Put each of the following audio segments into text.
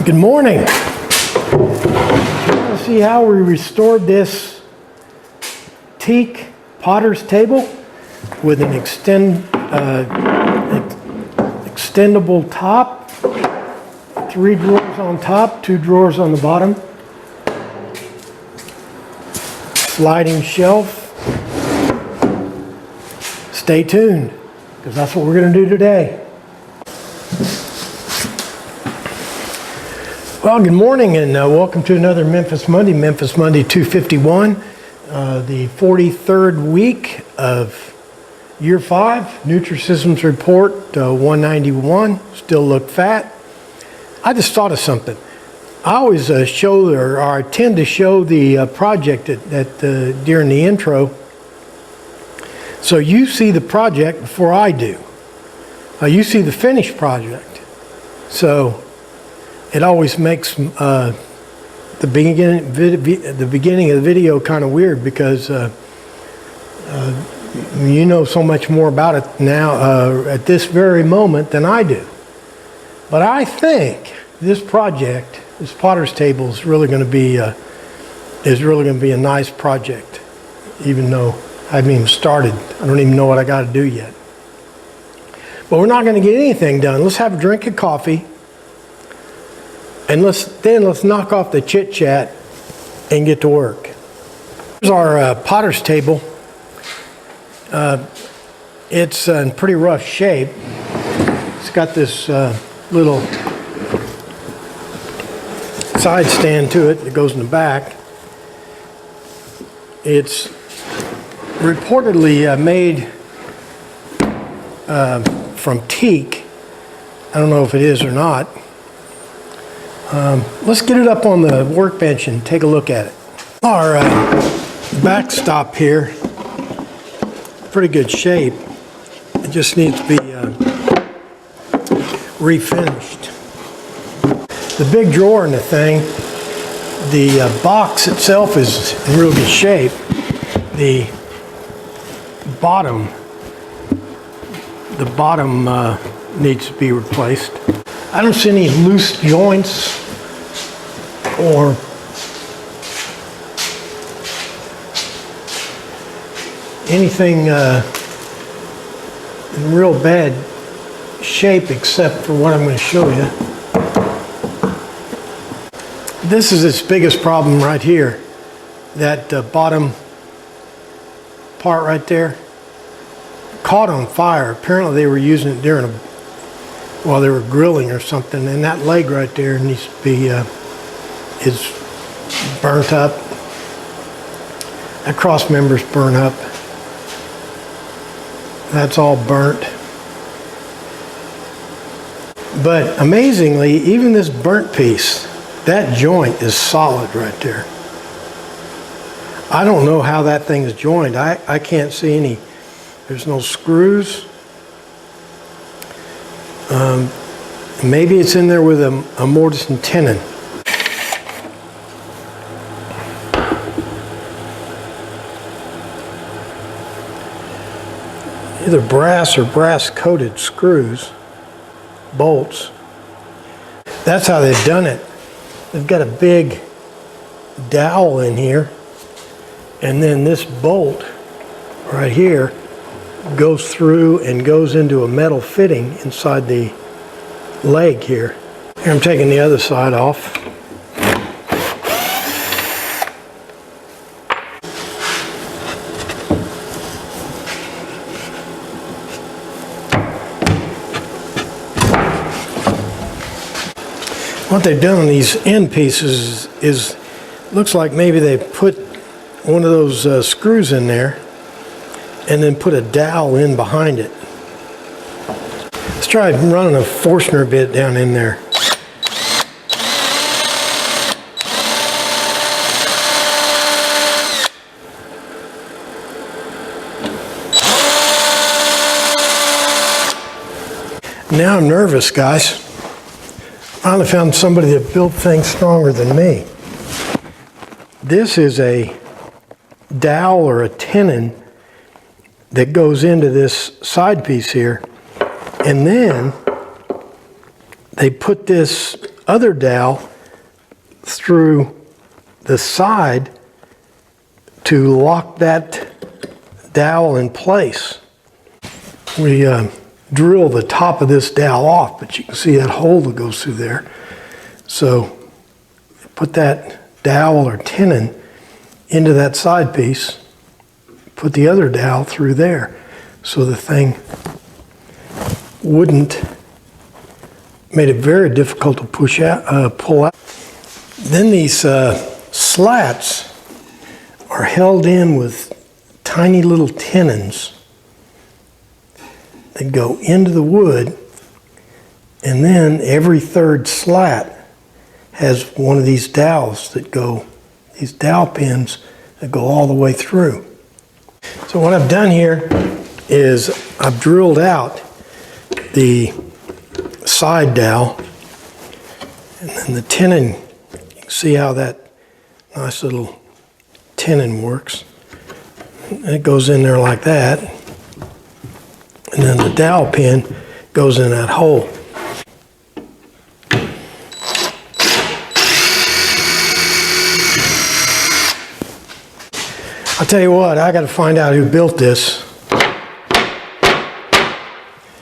Good morning. Let's see how we restored this teak potter's table with an extendable top, 3 drawers on top, 2 drawers on the bottom, sliding shelf. Stay tuned, because that's what we're going to do today. Well, good morning and welcome to another Memphis Monday 251, the 43rd week of Year 5, Nutrisystems Report 191, still look fat. I just thought of something. I always show, or I tend to show the project during the intro, so you see the project before I do. You see the finished project. So it always makes the beginning of the video kind of weird because you know so much more about it now at this very moment than I do. But I think this project, this potter's table, is really going to be a nice project, even though I haven't even started. I don't even know what I got to do yet. But we're not going to get anything done. Let's have a drink of coffee. And let's knock off the chit chat and get to work. Here's our potter's table. It's in pretty rough shape. It's got this little side stand to it that goes in the back. It's reportedly made from teak. I don't know if it is or not. Let's get it up on the workbench and take a look at it. Our backstop here, pretty good shape. It just needs to be refinished. The big drawer in the thing, the box itself is in real good shape. The bottom needs to be replaced. I don't see any loose joints or anything in real bad shape except for what I'm going to show you. This is its biggest problem right here. That bottom part right there caught on fire. Apparently they were using it while they were grilling or something, and that leg right there needs to be is burnt up. That cross member's burnt up. That's all burnt. But amazingly, even this burnt piece, that joint is solid right there. I don't know how that thing is joined. I can't see any. There's no screws. Maybe it's in there with a mortise and tenon. Either brass or brass coated screws, bolts. That's how they've done it. They've got a big dowel in here, and then this bolt right here goes through and goes into a metal fitting inside the leg here. Here I'm taking the other side off. What they've done on these end pieces is looks like maybe they put one of those screws in there and then put a dowel in behind it. Let's try running a Forstner bit down in there. Now I'm nervous, guys. Finally found somebody that built things stronger than me. This is a dowel or a tenon that goes into this side piece here, and then they put this other dowel through the side to lock that dowel in place. We drill the top of this dowel off, but you can see that hole that goes through there. So put that dowel or tenon into that side piece, put the other dowel through there so the thing wouldn't, made it very difficult to pull out. Then these slats are held in with tiny little tenons that go into the wood, and then every third slat has one of these dowels that go, these dowel pins that go all the way through. So what I've done here is I've drilled out the side dowel, and then the tenon, you can see how that nice little tenon works. And it goes in there like that, and then the dowel pin goes in that hole. I'll tell you what, I got to find out who built this,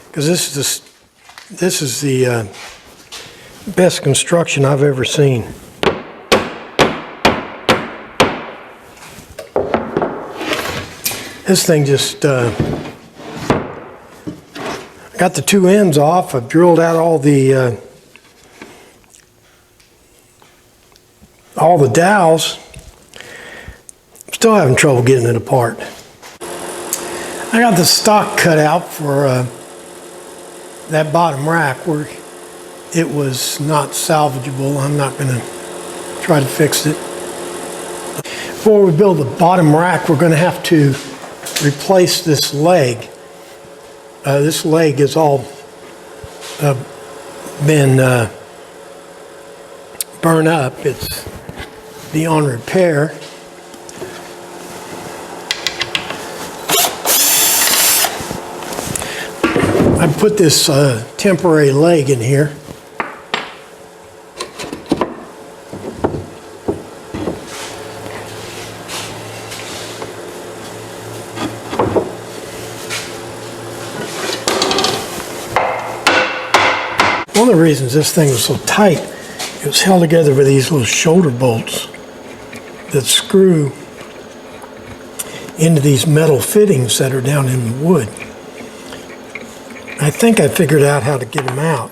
because this is the best construction I've ever seen. This thing just got the two ends off. I've drilled out all the dowels. I'm still having trouble getting it apart. I got the stock cut out for that bottom rack where it was not salvageable. I'm not going to try to fix it. Before we build the bottom rack, we're going to have to replace this leg. This leg is all been burned up. It's beyond repair. I put this temporary leg in here. One of the reasons this thing was so tight, it was held together with these little shoulder bolts that screw into these metal fittings that are down in the wood. I think I figured out how to get them out.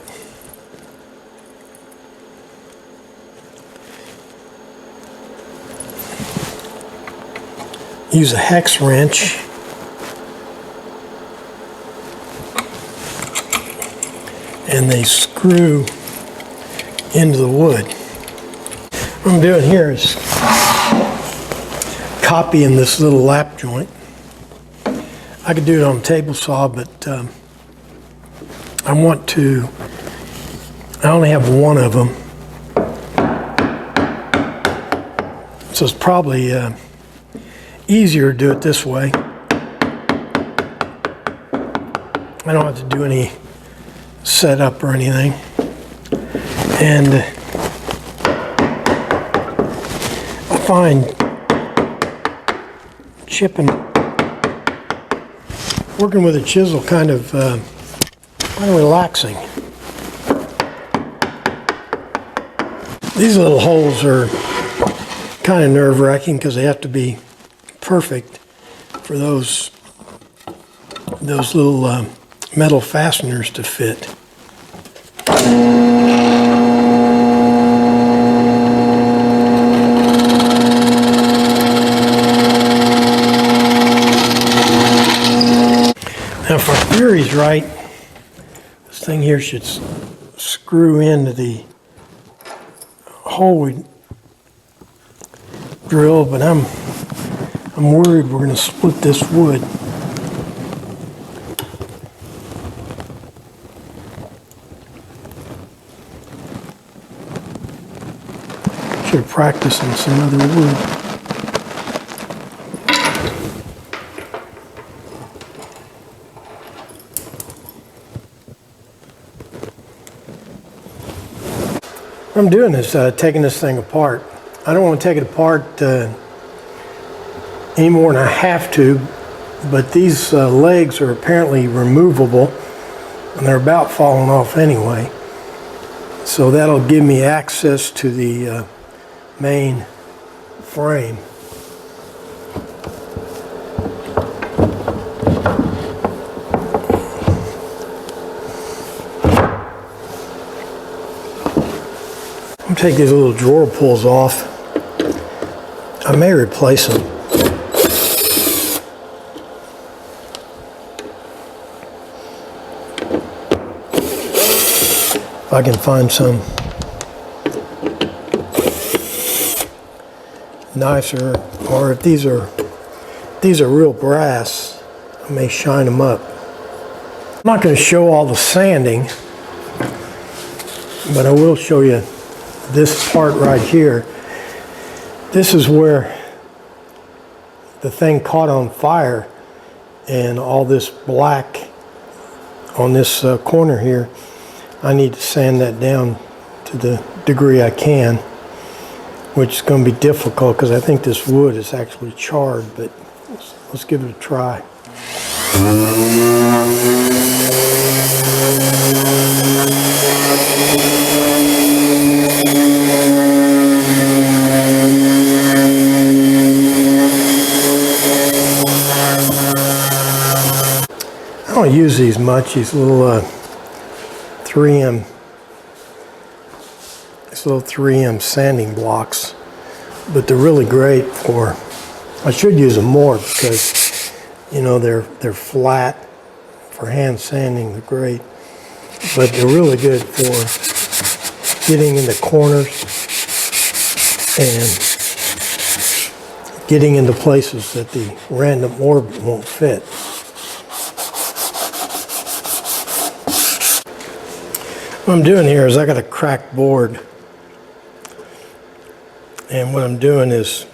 Use a hex wrench. And they screw into the wood. What I'm doing here is copying this little lap joint. I could do it on a table saw, but I only have one of them. So it's probably easier to do it this way. I don't have to do any setup or anything. And I find working with a chisel kind of relaxing. These little holes are kind of nerve-wracking because they have to be perfect for those little metal fasteners to fit. Now, if our theory's right, this thing here should screw into the hole we drilled, but I'm worried we're going to split this wood. Should have practiced on some other wood. What I'm doing is taking this thing apart. I don't want to take it apart any more than I have to, but these legs are apparently removable, and they're about falling off anyway. So that'll give me access to the main frame. I'm gonna take these little drawer pulls off. I may replace them. If I can find some nicer, or if these are real brass, I may shine them up. I'm not going to show all the sanding, but I will show you this part right here. This is where the thing caught on fire, and all this black on this corner here, I need to sand that down to the degree I can, which is going to be difficult because I think this wood is actually charred, but let's give it a try. I don't use these much, these little 3M sanding blocks, but they're really great for, I should use them more because, you know, they're flat for hand sanding, they're great, but they're really good for getting in the corners and getting into places that the random orb won't fit. What I'm doing here is I got a cracked board, and what I'm doing is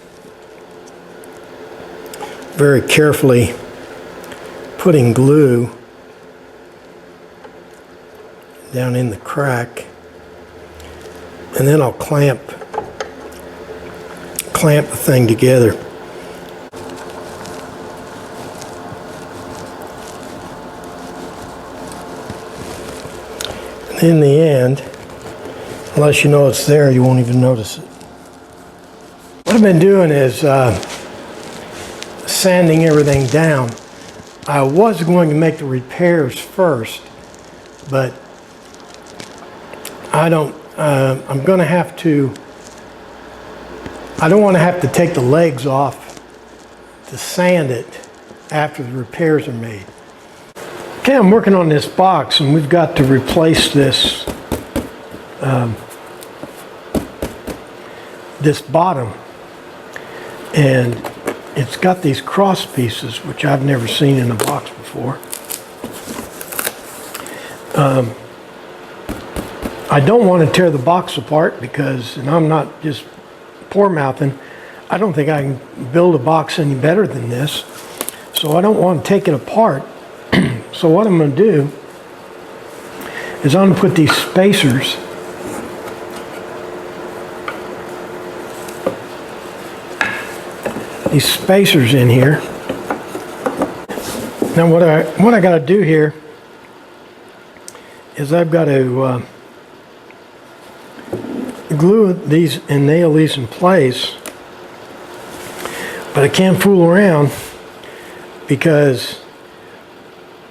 very carefully putting glue down in the crack, and then I'll clamp the thing together. In the end, unless you know it's there, you won't even notice it. What I've been doing is sanding everything down. I was going to make the repairs first, but I don't want to have to take the legs off to sand it after the repairs are made. Okay, I'm working on this box, and we've got to replace this this bottom, and it's got these cross pieces, which I've never seen in a box before. I don't want to tear the box apart because, and I'm not just poor mouthing, I don't think I can build a box any better than this, so I don't want to take it apart. So what I'm going to do is I'm going to put these spacers in here. Now what I got to do here is I've got to glue these and nail these in place, but I can't fool around because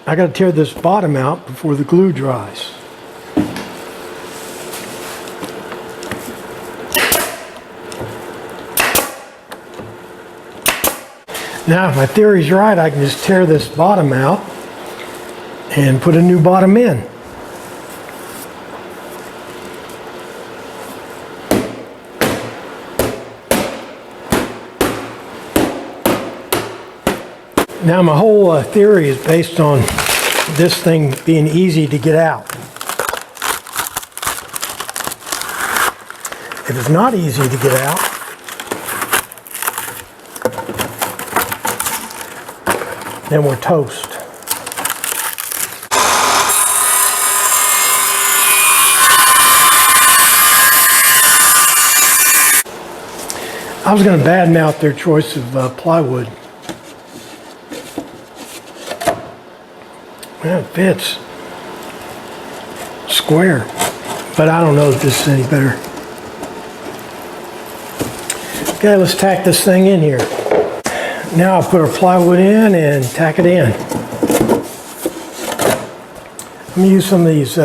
I got to tear this bottom out before the glue dries. Now, if my theory's right, I can just tear this bottom out and put a new bottom in. Now, my whole theory is based on this thing being easy to get out. If it's not easy to get out, then we're toast. I was going to badmouth their choice of plywood. Yeah, it fits. Square. But I don't know if this is any better. Okay, let's tack this thing in here. Now I'll put our plywood in and tack it in. I'm going to use some of these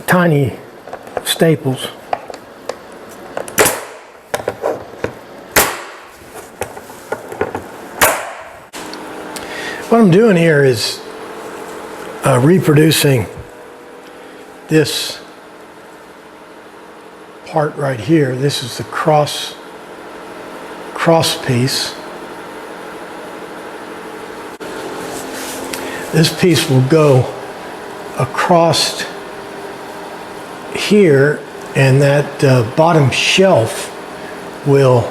tiny staples. What I'm doing here is reproducing this part right here. This is the cross piece. This piece will go across here, and that bottom shelf will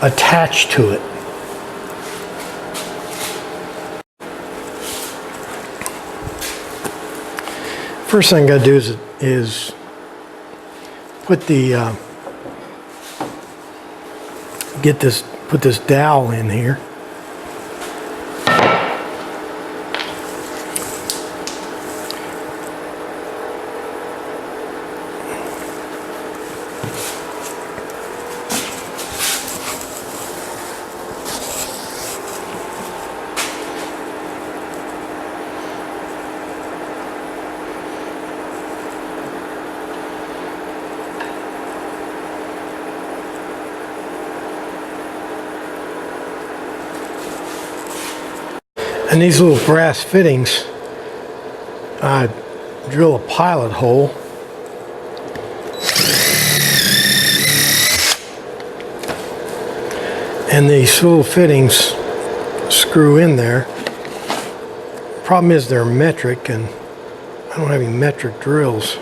attach to it. First thing I gotta do is put the put this dowel in here. And these little brass fittings, I drill a pilot hole. And these little fittings screw in there. Problem is they're metric, and I don't have any metric drills.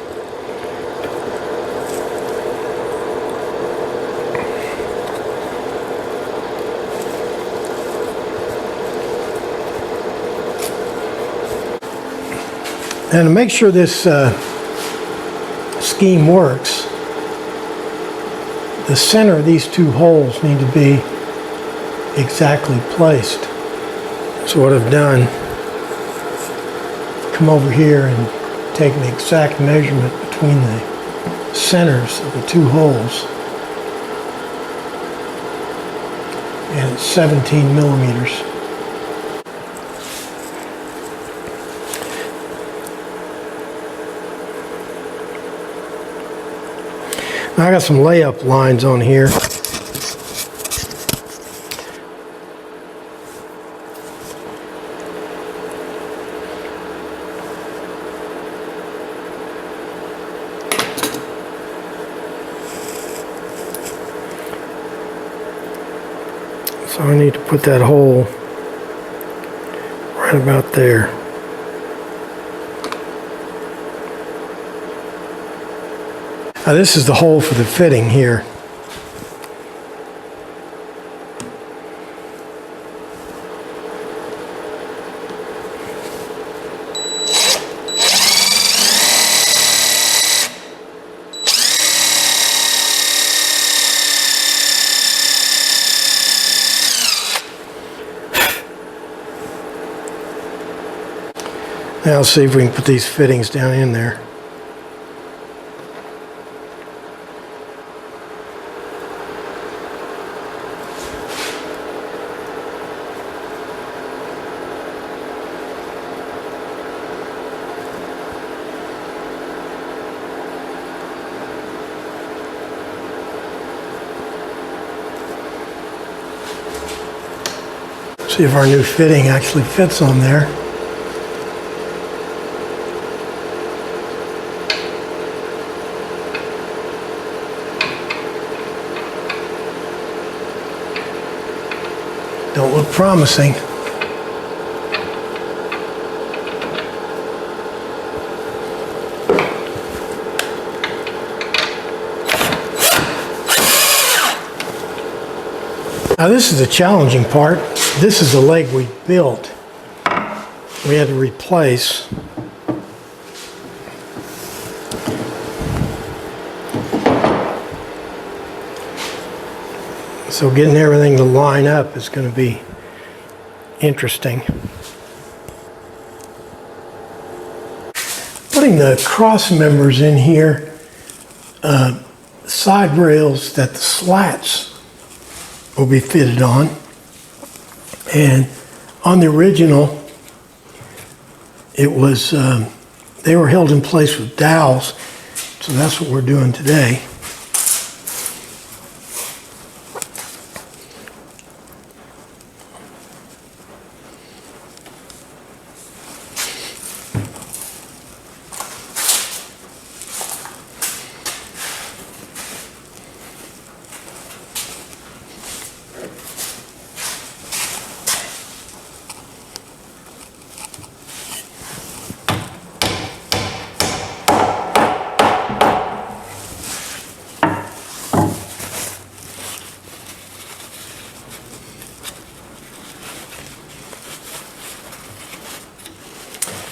And to make sure this scheme works, the center of these two holes need to be exactly placed. So what I've done, come over here and take an exact measurement between the centers of the two holes. And it's 17 millimeters. Now I got some layup lines on here. So I need to put that hole right about there. Now this is the hole for the fitting here. Now let's see if we can put these fittings down in there. See if our new fitting actually fits on there. Don't look promising. Now this is the challenging part. This is the leg we built. We had to replace. So getting everything to line up is going to be interesting. Putting the cross members in here, side rails that the slats will be fitted on. And on the original, it was, they were held in place with dowels. So that's what we're doing today.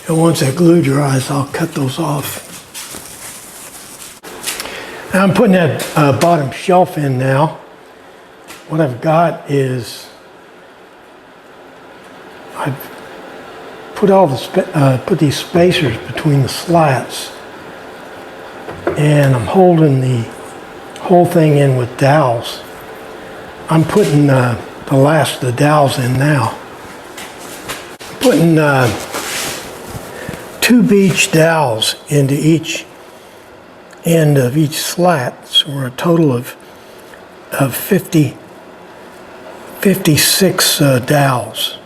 And once that glue dries, I'll cut those off. Now I'm putting that bottom shelf in now. What I've got is I've put all the put these spacers between the slats, and I'm holding the whole thing in with dowels. I'm putting the last of the dowels in now. Putting 2 beach dowels into each end of each slat, so we're a total of 56 dowels.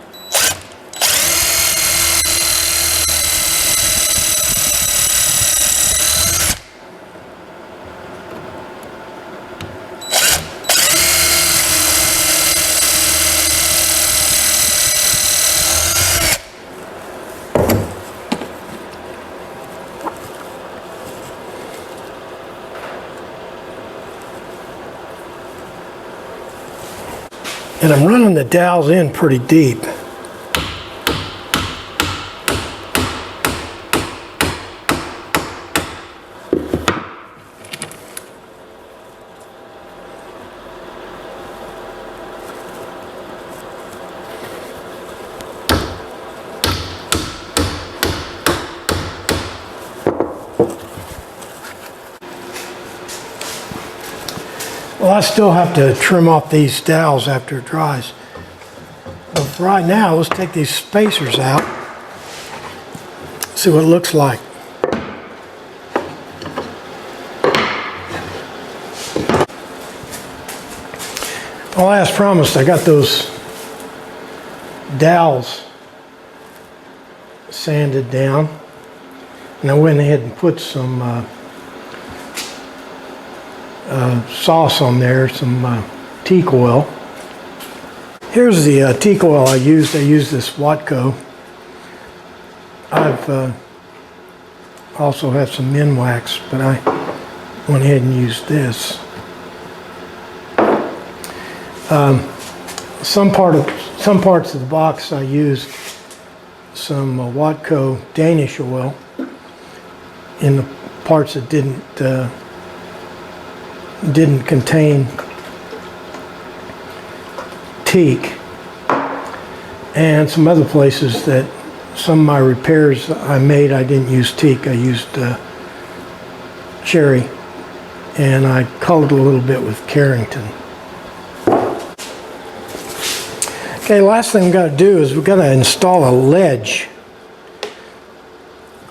And I'm running the dowels in pretty deep. Well, I still have to trim off these dowels after it dries. But for right now, let's take these spacers out, see what it looks like. Well, as promised, I got those dowels sanded down, and I went ahead and put some sauce on there, some teak oil. Here's the teak oil I used. I used this Watco. I've also have some min wax, but I went ahead and used this. Some parts of the box I used some Watco Danish oil. In the parts that didn't contain teak, and some other places that some of my repairs I made, I didn't use teak, I used cherry, and I colored a little bit with Carrington. Okay, last thing we've got to do is we've got to install a ledge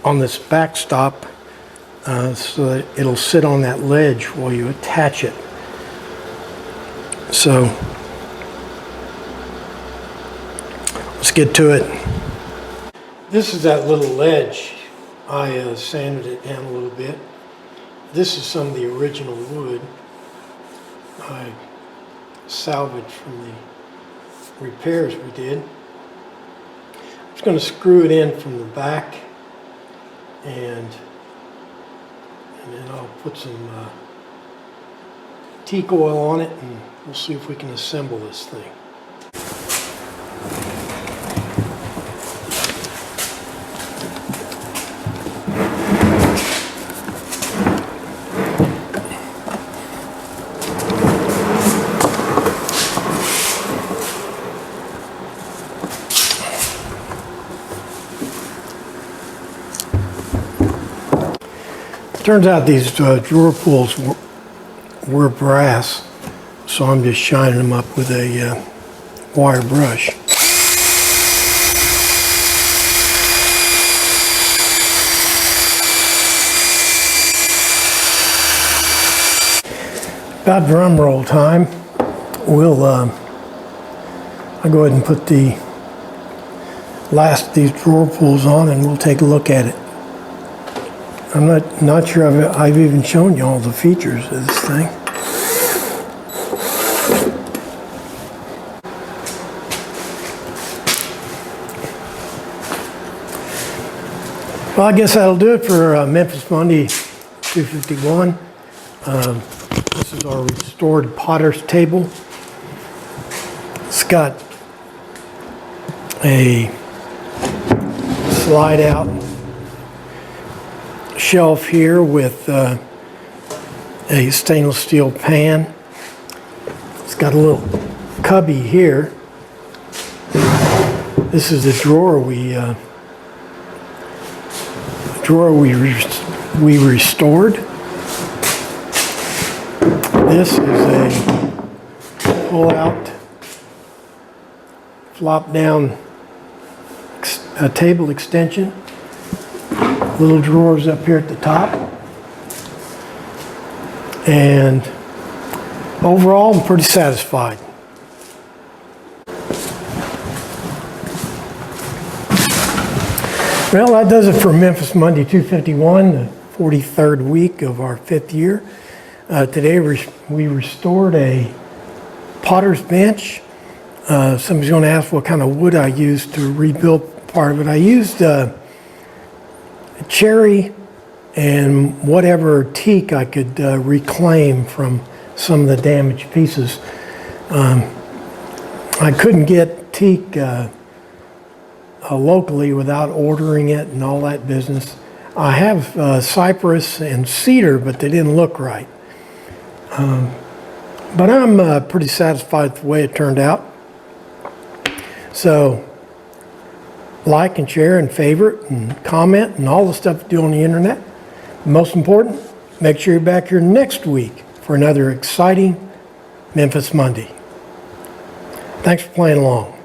on this backstop so that it'll sit on that ledge while you attach it. So let's get to it. This is that little ledge. I sanded it down a little bit. This is some of the original wood I salvaged from the repairs we did. I'm just going to screw it in from the back, and then I'll put some teak oil on it, and we'll see if we can assemble this thing. Turns out these drawer pulls were brass, so I'm just shining them up with a wire brush. About drum roll time, I'll go ahead and put the last of these drawer pulls on and we'll take a look at it. I'm not sure I've even shown you all the features of this thing. Well, I guess that'll do it for Memphis Monday 251. This is our restored potter's table. It's got a slide out shelf here with a stainless steel pan. It's got a little cubby here. This is the drawer we restored. This is a pull-out, flop-down table extension. Little drawers up here at the top. And overall, I'm pretty satisfied. Well, that does it for Memphis Monday 251, the 43rd week of our 5th year. Today we restored a potter's bench. Somebody's going to ask what kind of wood I used to rebuild part of it. I used cherry and whatever teak I could reclaim from some of the damaged pieces. I couldn't get teak locally without ordering it and all that business. I have cypress and cedar, but they didn't look right. But I'm pretty satisfied with the way it turned out. So, like and share and favorite and comment and all the stuff you do on the internet. Most important, make sure you're back here next week for another exciting Memphis Monday. Thanks for playing along.